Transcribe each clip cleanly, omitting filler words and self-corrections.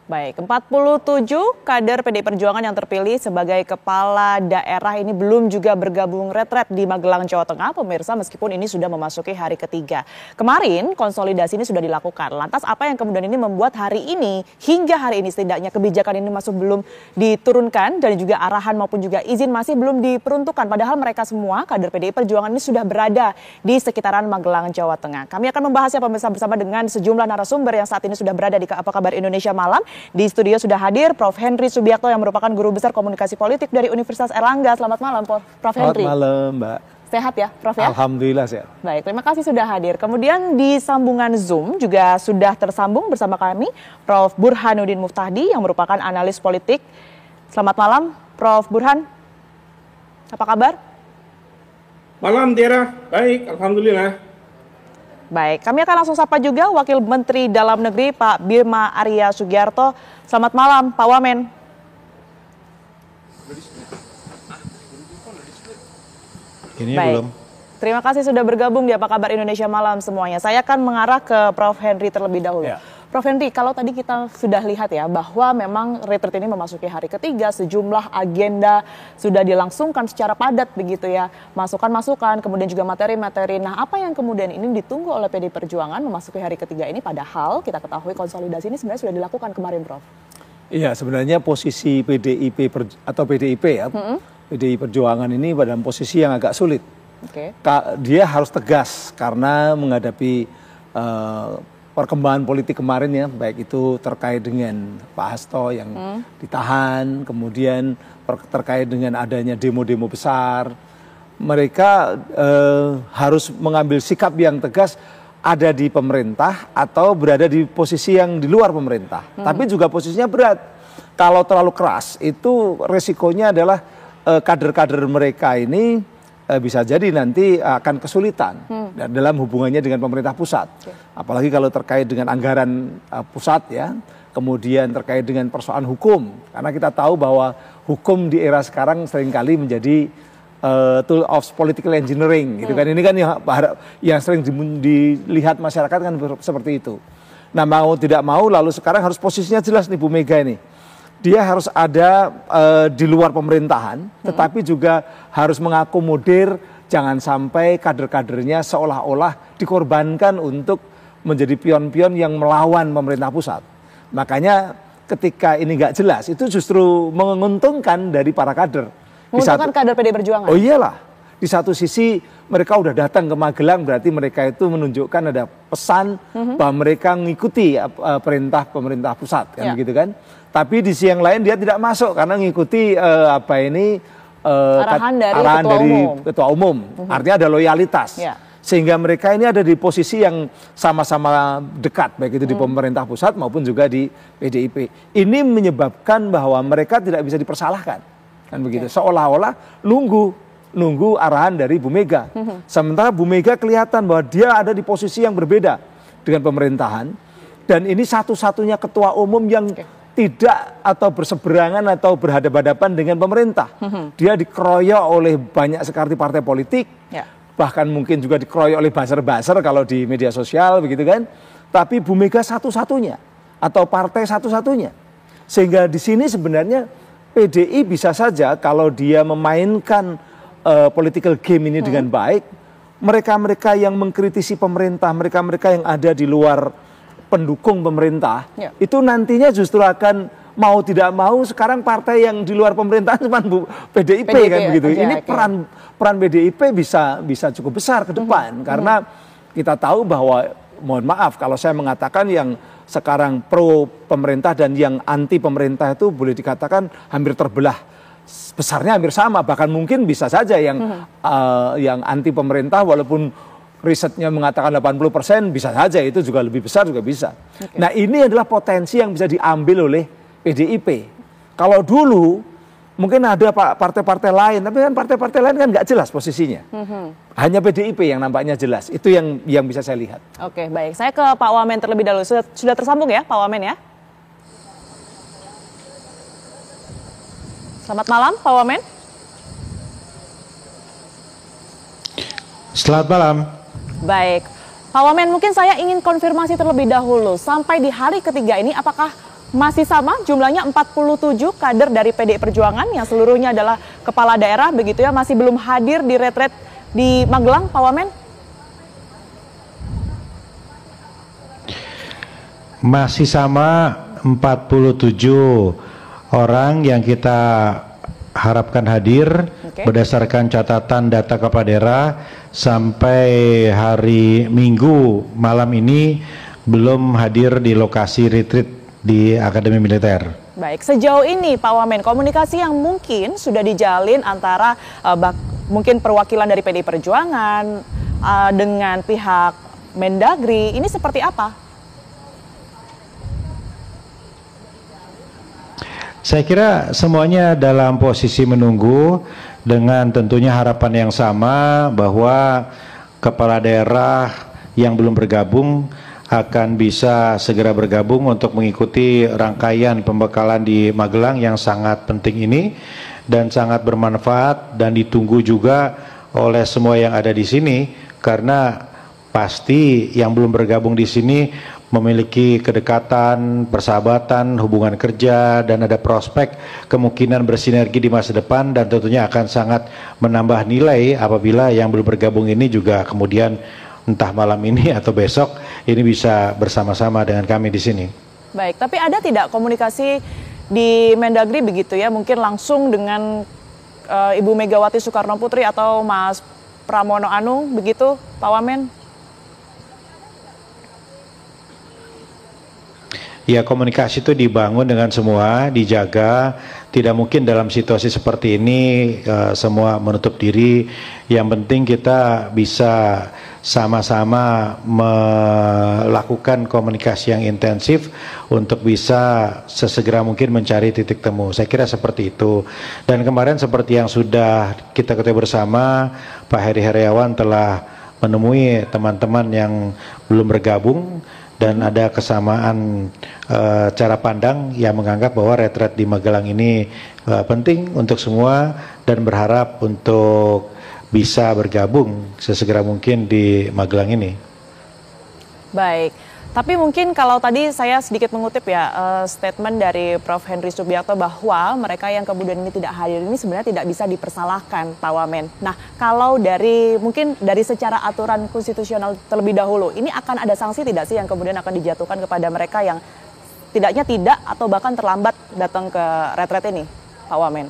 Baik, 47 kader PDI Perjuangan yang terpilih sebagai kepala daerah ini belum juga bergabung retret di Magelang, Jawa Tengah, pemirsa, meskipun ini sudah memasuki hari ketiga. Kemarin konsolidasi ini sudah dilakukan. Lantas apa yang kemudian ini membuat hari ini, hingga hari ini setidaknya kebijakan ini masih belum diturunkan dan juga arahan maupun juga izin masih belum diperuntukkan. Padahal mereka semua kader PDI Perjuangan ini sudah berada di sekitaran Magelang, Jawa Tengah. Kami akan membahasnya pemirsa bersama dengan sejumlah narasumber yang saat ini sudah berada di Apa Kabar Indonesia Malam. Di studio sudah hadir Prof. Henry Subiakto yang merupakan Guru Besar Komunikasi Politik dari Universitas Erlangga. Selamat malam, Prof. Henry. Selamat malam, Mbak. Sehat ya, Prof ya? Alhamdulillah sehat. Baik, terima kasih sudah hadir. Kemudian di sambungan Zoom juga sudah tersambung bersama kami Prof. Burhanuddin Muftahdi yang merupakan analis politik. Selamat malam, Prof. Burhan. Apa kabar? Malam, Tiara. Baik, Alhamdulillah. Baik, kami akan langsung sapa juga Wakil Menteri Dalam Negeri Pak Bima Arya Sugiarto. Selamat malam, Pak Wamen. Ini baik. belum. Terima kasih sudah bergabung di Apa Kabar Indonesia Malam semuanya. Saya akan mengarah ke Prof. Henry terlebih dahulu. Ya. Prof. Henry, kalau tadi kita sudah lihat ya bahwa memang retret ini memasuki hari ketiga, sejumlah agenda sudah dilangsungkan secara padat begitu ya. Masukan-masukan, kemudian juga materi-materi. Nah, apa yang kemudian ini ditunggu oleh PDI Perjuangan memasuki hari ketiga ini, padahal kita ketahui konsolidasi ini sebenarnya sudah dilakukan kemarin, Prof. Iya, sebenarnya posisi PDIP atau PDIP ya, PDI Perjuangan ini pada posisi yang agak sulit. Dia harus tegas karena menghadapi perkembangan politik kemarin ya, baik itu terkait dengan Pak Hasto yang ditahan, kemudian terkait dengan adanya demo-demo besar. Mereka harus mengambil sikap yang tegas, ada di pemerintah atau berada di posisi yang di luar pemerintah. Tapi juga posisinya berat. Kalau terlalu keras, itu resikonya adalah kader-kader mereka ini bisa jadi nanti akan kesulitan dalam hubungannya dengan pemerintah pusat. Apalagi kalau terkait dengan anggaran pusat ya, kemudian terkait dengan persoalan hukum. Karena kita tahu bahwa hukum di era sekarang seringkali menjadi tool of political engineering gitu kan. Ini kan yang sering dilihat masyarakat kan seperti itu. Nah, mau tidak mau lalu sekarang harus posisinya jelas nih Bu Mega ini. Dia harus ada di luar pemerintahan, tetapi juga harus mengakomodir jangan sampai kader-kadernya seolah-olah dikorbankan untuk menjadi pion-pion yang melawan pemerintah pusat. Makanya ketika ini nggak jelas, itu justru menguntungkan dari para kader. Menguntungkan kader PDI Perjuangan? Oh iyalah, di satu sisi mereka udah datang ke Magelang, berarti mereka itu menunjukkan ada pesan bahwa mereka mengikuti perintah pemerintah pusat, kan begitu kan? Tapi di sisi yang lain dia tidak masuk karena mengikuti arahan dari ketua umum. Artinya ada loyalitas. Sehingga mereka ini ada di posisi yang sama-sama dekat, baik itu di pemerintah pusat maupun juga di PDIP. Ini menyebabkan bahwa mereka tidak bisa dipersalahkan, kan begitu. Seolah-olah nunggu arahan dari Bu Mega. Sementara Bu Mega kelihatan bahwa dia ada di posisi yang berbeda dengan pemerintahan. Dan ini satu-satunya ketua umum yang tidak atau berseberangan atau berhadapan-hadapan dengan pemerintah. Dia dikeroyok oleh banyak sekali partai politik, bahkan mungkin juga dikeroyok oleh buzzer-buzzer kalau di media sosial begitu kan. Tapi Bu Mega satu-satunya atau partai satu-satunya. Sehingga di sini sebenarnya PDI bisa saja kalau dia memainkan political game ini dengan baik, mereka-mereka yang mengkritisi pemerintah, mereka-mereka yang ada di luar pendukung pemerintah, itu nantinya justru akan mau tidak mau sekarang partai yang di luar pemerintahan cuma PDIP kan begitu. Ini peran PDIP bisa cukup besar ke depan karena kita tahu bahwa, mohon maaf kalau saya mengatakan yang sekarang pro pemerintah dan yang anti pemerintah itu boleh dikatakan hampir terbelah. Besarnya hampir sama, bahkan mungkin bisa saja yang anti pemerintah walaupun risetnya mengatakan 80%, bisa saja itu juga lebih besar juga bisa. Nah, ini adalah potensi yang bisa diambil oleh PDIP. Kalau dulu mungkin ada partai-partai lain, tapi kan partai-partai lain kan nggak jelas posisinya. Hanya PDIP yang nampaknya jelas. Itu yang bisa saya lihat. Oke, baik. Saya ke Pak Wamen terlebih dahulu. Sudah tersambung ya, Pak Wamen ya? Selamat malam, Pak Wamen. Selamat malam. Baik, Pak Wamen, mungkin saya ingin konfirmasi terlebih dahulu. Sampai di hari ketiga ini, apakah masih sama jumlahnya 47 kader dari PDI Perjuangan yang seluruhnya adalah kepala daerah begitu ya, masih belum hadir di retret di Magelang, Pak Wamen? Masih sama 47 orang yang kita harapkan hadir berdasarkan catatan data kepala daerah sampai hari Minggu malam ini belum hadir di lokasi retreat di Akademi Militer. Baik, sejauh ini Pak Wamen, komunikasi yang mungkin sudah dijalin antara mungkin perwakilan dari PDI Perjuangan dengan pihak Mendagri, ini seperti apa? Saya kira semuanya dalam posisi menunggu dengan tentunya harapan yang sama bahwa kepala daerah yang belum bergabung akan bisa segera bergabung untuk mengikuti rangkaian pembekalan di Magelang yang sangat penting ini dan sangat bermanfaat dan ditunggu juga oleh semua yang ada di sini, karena pasti yang belum bergabung di sini memiliki kedekatan, persahabatan, hubungan kerja, dan ada prospek kemungkinan bersinergi di masa depan, dan tentunya akan sangat menambah nilai apabila yang belum bergabung ini juga kemudian entah malam ini atau besok ini bisa bersama-sama dengan kami di sini. Baik, tapi ada tidak komunikasi di Mendagri begitu ya, mungkin langsung dengan Ibu Megawati Soekarno Putri atau Mas Pramono Anung begitu, Pak Wamen? Ya, komunikasi itu dibangun dengan semua, dijaga. Tidak mungkin dalam situasi seperti ini semua menutup diri. Yang penting kita bisa sama-sama melakukan komunikasi yang intensif untuk bisa sesegera mungkin mencari titik temu. Saya kira seperti itu. Dan kemarin seperti yang sudah kita ketahui bersama, Pak Heri Heriawan telah menemui teman-teman yang belum bergabung, dan ada kesamaan cara pandang yang menganggap bahwa retret di Magelang ini penting untuk semua dan berharap untuk bisa bergabung sesegera mungkin di Magelang ini. Baik, tapi mungkin kalau tadi saya sedikit mengutip ya statement dari Prof. Henry Subiakto bahwa mereka yang kemudian ini tidak hadir ini sebenarnya tidak bisa dipersalahkan, Pak Wamen. Nah, kalau mungkin dari secara aturan konstitusional terlebih dahulu, ini akan ada sanksi tidak sih yang kemudian akan dijatuhkan kepada mereka yang tidaknya tidak atau bahkan terlambat datang ke retret ini, Pak Wamen?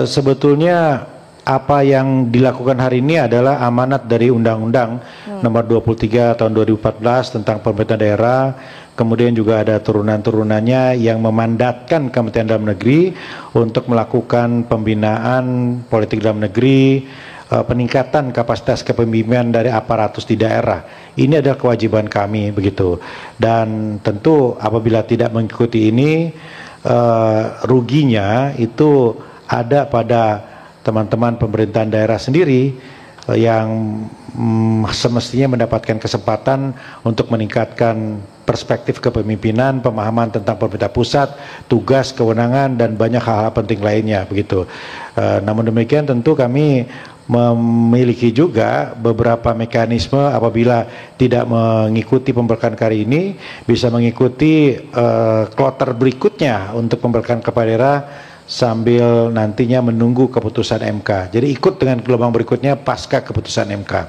Sebetulnya apa yang dilakukan hari ini adalah amanat dari Undang-Undang Nomor 23 Tahun 2014 tentang pemerintahan daerah. Kemudian juga ada turunan-turunannya yang memandatkan Kementerian Dalam Negeri untuk melakukan pembinaan politik dalam negeri, peningkatan kapasitas kepemimpinan dari aparatus di daerah. Ini adalah kewajiban kami begitu. Dan tentu apabila tidak mengikuti ini, ruginya itu ada pada teman-teman pemerintahan daerah sendiri yang semestinya mendapatkan kesempatan untuk meningkatkan perspektif kepemimpinan, pemahaman tentang pemerintah pusat, tugas, kewenangan, dan banyak hal-hal penting lainnya begitu. Namun demikian tentu kami memiliki juga beberapa mekanisme apabila tidak mengikuti pembekalan kali ini, bisa mengikuti kloter berikutnya untuk pembekalan kepala daerah sambil nantinya menunggu keputusan MK. Jadi ikut dengan gelombang berikutnya pasca keputusan MK.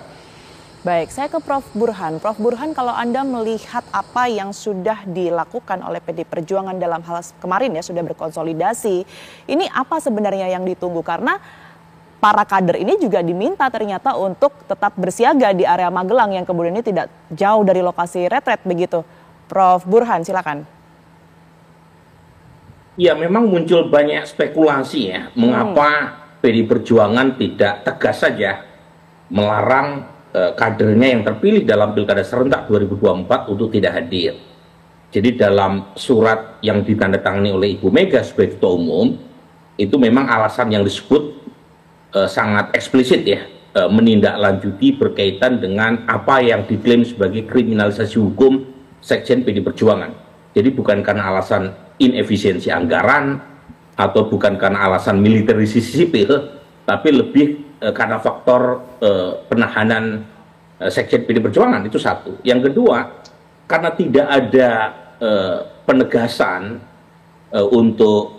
Baik, saya ke Prof. Burhan. Prof. Burhan, kalau Anda melihat apa yang sudah dilakukan oleh PDI Perjuangan dalam hal kemarin ya, sudah berkonsolidasi, ini apa sebenarnya yang ditunggu? Karena para kader ini juga diminta ternyata untuk tetap bersiaga di area Magelang yang kemudian ini tidak jauh dari lokasi retret begitu. Prof. Burhan, silakan. Ya, memang muncul banyak spekulasi ya, mengapa PDI Perjuangan tidak tegas saja melarang kadernya yang terpilih dalam Pilkada Serentak 2024 untuk tidak hadir. Jadi dalam surat yang ditandatangani oleh Ibu Mega sebagai Ketua Umum, itu memang alasan yang disebut sangat eksplisit ya, menindaklanjuti berkaitan dengan apa yang diklaim sebagai kriminalisasi hukum Sekjen PDI Perjuangan. Jadi bukan karena alasan inefisiensi anggaran atau bukan karena alasan militerisasi sipil, tapi lebih karena faktor penahanan Sekjen PD Perjuangan, itu satu. Yang kedua, karena tidak ada penegasan untuk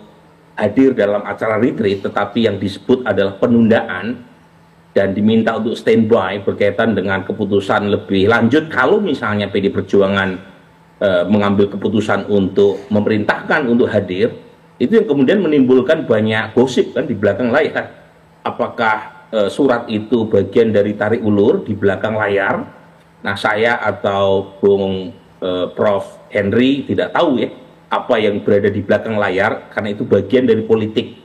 hadir dalam acara retreat, tetapi yang disebut adalah penundaan dan diminta untuk standby berkaitan dengan keputusan lebih lanjut kalau misalnya PD Perjuangan mengambil keputusan untuk memerintahkan untuk hadir, itu yang kemudian menimbulkan banyak gosip kan di belakang layar. Apakah surat itu bagian dari tarik ulur di belakang layar? Nah, saya atau Bung Prof. Henry tidak tahu ya apa yang berada di belakang layar, karena itu bagian dari politik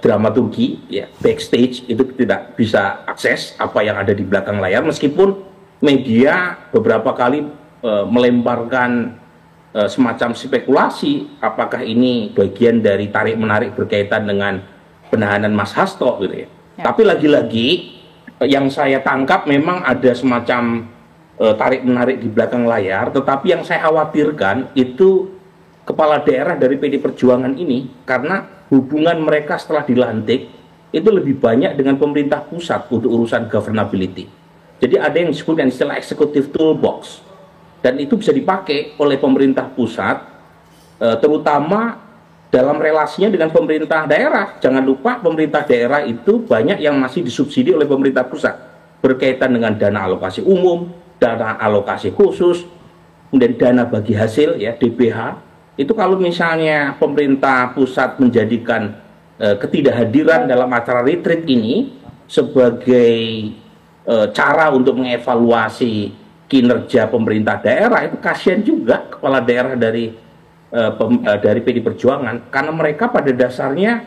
dramaturgi ya, backstage, itu tidak bisa akses apa yang ada di belakang layar, meskipun media beberapa kali melemparkan semacam spekulasi apakah ini bagian dari tarik menarik berkaitan dengan penahanan Mas Hasto gitu ya. Tapi lagi-lagi yang saya tangkap memang ada semacam tarik menarik di belakang layar, tetapi yang saya khawatirkan itu kepala daerah dari PD Perjuangan ini, karena hubungan mereka setelah dilantik itu lebih banyak dengan pemerintah pusat untuk urusan governability. Jadi ada yang disebut dengan istilah executive toolbox, dan itu bisa dipakai oleh pemerintah pusat, terutama dalam relasinya dengan pemerintah daerah. Jangan lupa pemerintah daerah itu banyak yang masih disubsidi oleh pemerintah pusat berkaitan dengan dana alokasi umum, dana alokasi khusus, kemudian dana bagi hasil ya, DBH. Itu kalau misalnya pemerintah pusat menjadikan ketidakhadiran dalam acara retreat ini sebagai cara untuk mengevaluasi kinerja pemerintah daerah, itu kasihan juga kepala daerah dari PD Perjuangan, karena mereka pada dasarnya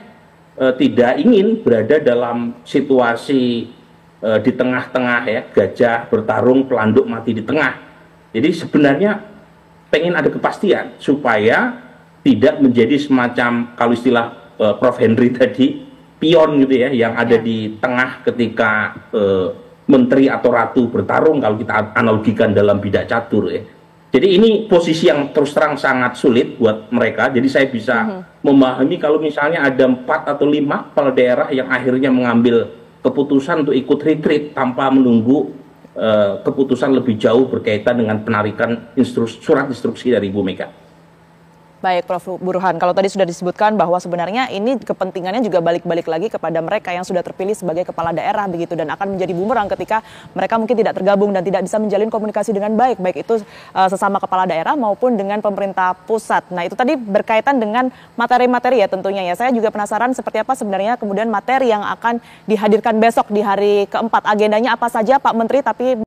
tidak ingin berada dalam situasi di tengah-tengah ya, gajah bertarung pelanduk mati di tengah. Jadi sebenarnya pengen ada kepastian supaya tidak menjadi semacam, kalau istilah Prof. Henry tadi, pion gitu ya, yang ada di tengah ketika menteri atau ratu bertarung, kalau kita analogikan dalam bidak catur ya. Jadi ini posisi yang terus terang sangat sulit buat mereka. Jadi saya bisa memahami kalau misalnya ada 4 atau 5 kepala daerah yang akhirnya mengambil keputusan untuk ikut retreat tanpa menunggu keputusan lebih jauh berkaitan dengan penarikan surat instruksi dari Ibu Mega. Baik, Prof. Burhan, kalau tadi sudah disebutkan bahwa sebenarnya ini kepentingannya juga balik-balik lagi kepada mereka yang sudah terpilih sebagai kepala daerah begitu, dan akan menjadi bumerang ketika mereka mungkin tidak tergabung dan tidak bisa menjalin komunikasi dengan baik itu sesama kepala daerah maupun dengan pemerintah pusat. Nah, itu tadi berkaitan dengan materi-materi ya tentunya ya. Saya juga penasaran seperti apa sebenarnya kemudian materi yang akan dihadirkan besok di hari keempat. Agendanya apa saja Pak Menteri, tapi